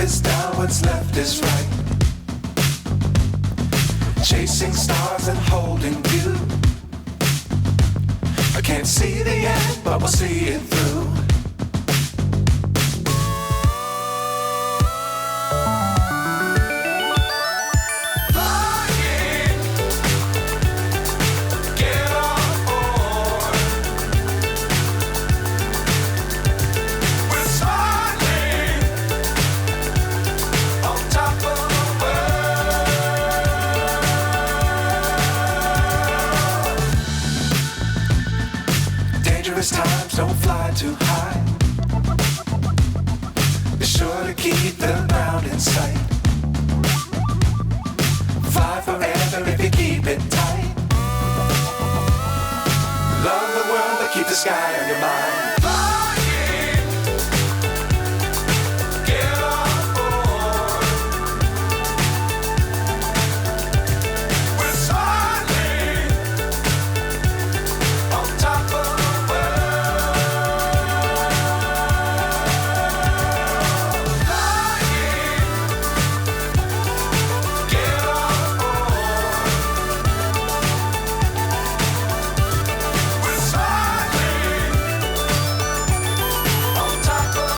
is down, what's left is right. Chasing stars and holding you. I can't see the end, but we'll see it through. Times don't fly too high. Be sure to keep the ground in sight. Fly forever if you keep it tight. Love the world, but keep the sky on your mind.